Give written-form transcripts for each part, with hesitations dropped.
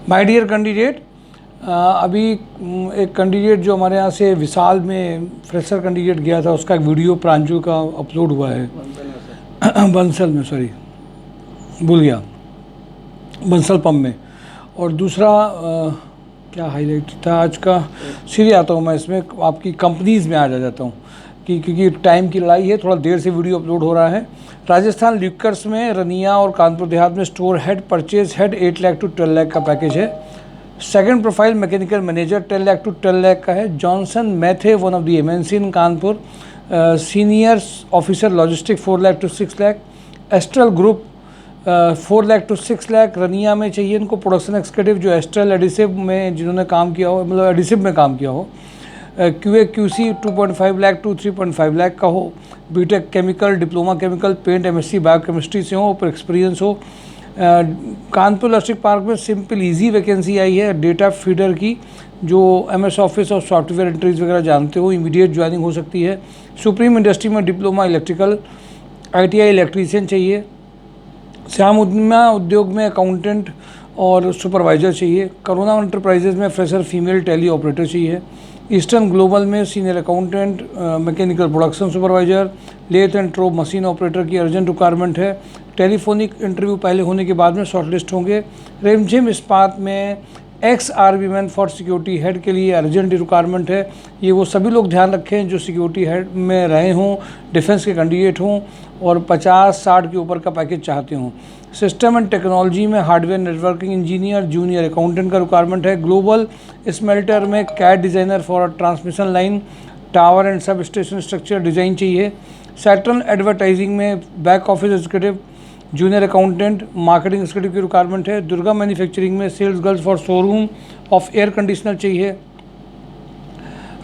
My dear candidate, अभी एक candidate जो हमारे यहाँ से विशाल में फ्रेशर कैंडिडेट गया था, उसका एक वीडियो प्रांजू का अपलोड हुआ है। बंसल में, सॉरी भूल गया, बंसल पंप में। और दूसरा क्या हाईलाइट था आज का, सीधे आता हूँ मैं इसमें, आपकी कंपनीज़ में आ जाता हूँ कि क्योंकि टाइम की लड़ाई है, थोड़ा देर से वीडियो अपलोड हो रहा है। राजस्थान लिक्कर्स में रनिया और कानपुर देहात में store head purchase head 8 lakh to 12 lakh का पैकेज है। Second profile mechanical manager 10 lakh to 12 lakh का है। Johnson Matthey, one of the MNC in Kanpur, senior officer logistic 4 lakh to 6 lakh. Astral group 4 lakh to 6 lakh Rania में चाहिए इनको। प्रोडक्शन एक्सिक्यूटिव जो एस्ट्रल एडिसिव में जिन्होंने काम किया हो, मतलब एडिसिव में काम किया हो। QA QC 2.5 lakh to 3.5 lakh का हो। BTech chemical, diploma chemical, paint, MSc biochemistry से हो, पर एक्सपीरियंस हो। कानपुर लॉजिस्टिक पार्क में सिंपल इजी वैकेंसी आई है डेटा फीडर की, जो MS ऑफिस और सॉफ्टवेयर एंट्रीज वगैरह जानते हो, इमीडिएट ज्वाइनिंग हो सकती है। सुप्रीम इंडस्ट्री में डिप्लोमा इलेक्ट्रिकल, ITI इलेक्ट्रीशियन चाहिए। श्याम उद्यमा उद्योग में अकाउंटेंट और सुपरवाइजर चाहिए। करोना एंटरप्राइजेज में फ्रेशर फीमेल टेली ऑपरेटर चाहिए। ईस्टर्न ग्लोबल में senior accountant, mechanical production supervisor, lathe and ट्रोब मशीन ऑपरेटर की अर्जेंट रिक्वायरमेंट है। टेलीफोनिक इंटरव्यू पहले होने के बाद में शॉर्टलिस्ट होंगे। रेमझिम इस्पात में XRB man for security head के लिए अर्जेंट रिक्वायरमेंट है। ये वो सभी लोग ध्यान रखें जो सिक्योरिटी हेड में रहे हों, डिफेंस के कैंडिडेट हों और 50-60 के ऊपर का पैकेज चाहते हों। सिस्टम एंड टेक्नोलॉजी में hardware networking engineer, junior accountant का रिक्वायरमेंट है। ग्लोबल स्मेल्टर में CAD designer for transmission line, tower and sub station structure design चाहिए। सैटर्न एडवर्टाइजिंग में back office executive, junior accountant, marketing executive की requirement है। Durga manufacturing में sales girls for showroom of air conditioner चाहिए।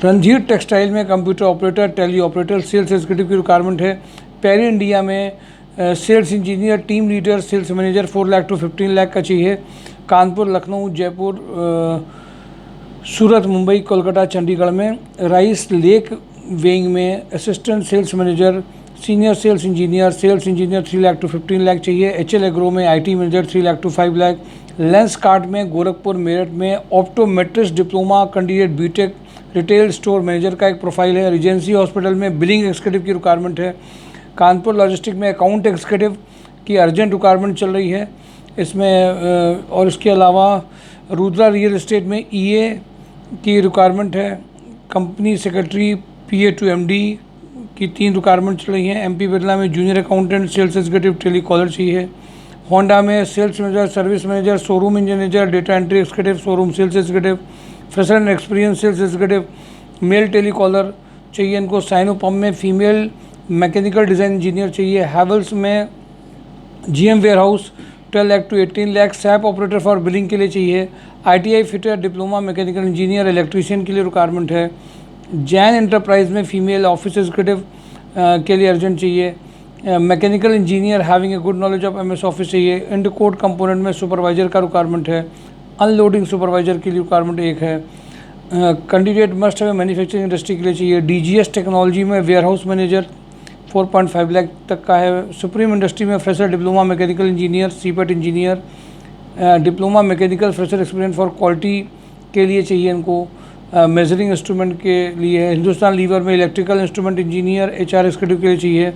Randhir textile में computer operator, tele operator, sales executive की requirement है। Peri India में sales engineer, team leader, sales manager 4 lakh to 15 lakh का चाहिए। कानपुर, लखनऊ, जयपुर, सूरत, मुंबई, कोलकाता, चंडीगढ़ में राइस लेक वेइंग में assistant sales manager, senior sales engineer 3 lakh to 15 lakh चाहिए। HL एग्रो में IT manager 3 lakh to 5 lakh. Lenskart में गोरखपुर, मेरठ में optometrist diploma candidate, BTech retail store manager का एक प्रोफाइल है। रिजेंसी हॉस्पिटल में बिलिंग एक्सिक्यूटिव की रिक्वायरमेंट है। कानपुर लॉजिस्टिक में अकाउंट एक्सिक्यूटिव की अर्जेंट रिक्वायरमेंट चल रही है इसमें। और इसके अलावा रुद्रा रियल एस्टेट में EA की रिक्वायरमेंट है। Company secretary, PA to MD की 3 रिक्वायरमेंट चल रही हैं। MP बिरला में junior accountant, sales executive, telecaller चाहिए। होंडा में sales manager, service manager, showroom engineer, data entry executive, showroom sales executive, fresher and experience sales executive, male telecaller चाहिए इनको। Sino pump में फीमेल मैकेनिकल डिज़ाइन इंजीनियर चाहिए। हैवल्स में GM warehouse 12 lakh to 18 lakh. SAP operator for billing के लिए चाहिए। ITI fitter, diploma mechanical engineer, electrician के लिए रिक्वायरमेंट है। जैन एंटरप्राइज में फीमेल ऑफिस एग्जीक्यूटिव के लिए अर्जेंट चाहिए। Mechanical engineer having a good knowledge of MS office चाहिए। इंडकोड कंपोनेंट में सुपरवाइजर का रिक्वायरमेंट है। अनलोडिंग सुपरवाइजर के लिए रिक्वायरमेंट एक है। कैंडिडेट मस्ट है मैन्युफैक्चरिंग इंडस्ट्री के लिए चाहिए। DGS टेक्नोलॉजी में वेयरहाउस मैनेजर 4.5 लाख तक का है। सुप्रीम इंडस्ट्री में fresher diploma mechanical engineer, CPET engineer, diploma mechanical fresher experience for quality के लिए चाहिए इनको। मेजरिंग इंस्ट्रूमेंट के लिए है। हिंदुस्तान लीवर में electrical instrument engineer, HR executive के लिए चाहिए।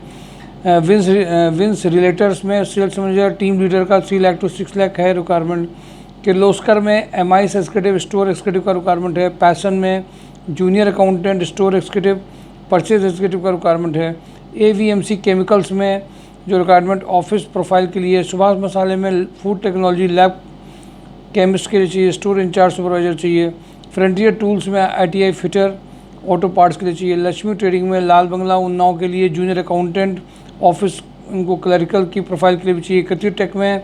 विंस रिलेटर्स में सेल्स मैनेजर, टीम लीडर का 3 लाख टू 6 लाख है रिक्वायरमेंट। किर्लोस्कर में MIS एक्सिक्यूटिव, स्टोर एक्सिक्यूटिव का रिक्वायरमेंट है। पैसन में junior accountant, store executive, purchase executive का रिक्वायरमेंट है। AVMC केमिकल्स में जो रिक्वायरमेंट ऑफिस प्रोफाइल के लिए। सुभाष मसाले में फूड टेक्नोलॉजी लैब केमिस्ट के लिए चाहिए। स्टोर इंचार्ज सुपरवाइजर चाहिए। फ्रंटियर टूल्स में ITI फिटर, ऑटो पार्ट्स के लिए चाहिए। लक्ष्मी ट्रेडिंग में लाल बंगला, उन्नाव के लिए जूनियर अकाउंटेंट, ऑफिस इनको क्लरिकल की प्रोफाइल के लिए भी चाहिए। कतिर टेक में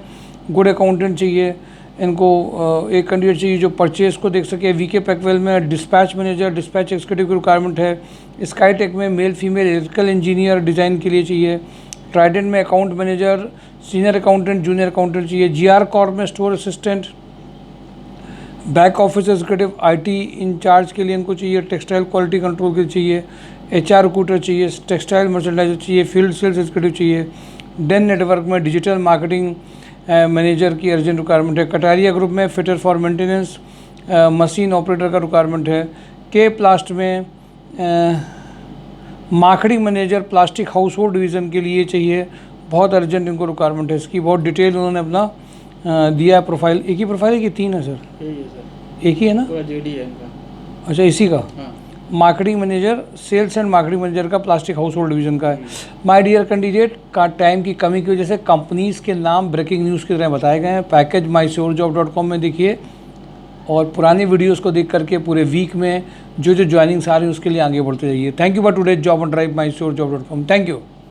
गुड अकाउंटेंट चाहिए इनको। एक कैंडिडेट चाहिए जो परचेज को देख सके। VK पैकवेल में डिस्पैच मैनेजर, डिस्पैच एक्सिक्यूटिव की रिक्वायरमेंट है। स्काई टेक में male female electrical engineer design के लिए चाहिए। ट्राइडेंट में account manager, senior accountant, junior accountant चाहिए। GR कॉर्प में store assistant, back office executive, IT incharge के लिए इनको चाहिए। टेक्सटाइल क्वालिटी कंट्रोल के लिए चाहिए। HR रिक्रूटर चाहिए। टेक्सटाइल मर्चेंडाइजर चाहिए। फील्ड सेल्स एग्जीक्यूटिव चाहिए। डेन नेटवर्क में डिजिटल मार्केटिंग मैनेजर की अर्जेंट रिक्वायरमेंट है। कटारिया ग्रुप में fitter for maintenance machine operator का रिक्वायरमेंट है। के प्लास्ट में माखड़ी manager plastic household division के लिए चाहिए, बहुत अर्जेंट इनको रिक्वायरमेंट है। इसकी बहुत डिटेल उन्होंने अपना दिया है। प्रोफाइल एक ही प्रोफाइल है कि 3 है सर? एक ही है ना? पूरा जेडी है इनका। अच्छा, इसी का हाँ। Marketing manager, sales and marketing manager का प्लास्टिक हाउस होल्ड डिवीज़न का है। माय डियर कैंडिडेट, का टाइम की कमी की वजह से कंपनीज़ के नाम ब्रेकिंग न्यूज़ की तरह बताए गए हैं। पैकेज mysurejob.com में देखिए और पुरानी वीडियोस को देख करके पूरे वीक में जो ज्वाइनिंग्स आ रही है उसके लिए आगे बढ़ते जाइए। Thank you for today job on drive mysurejob.com। Thank you.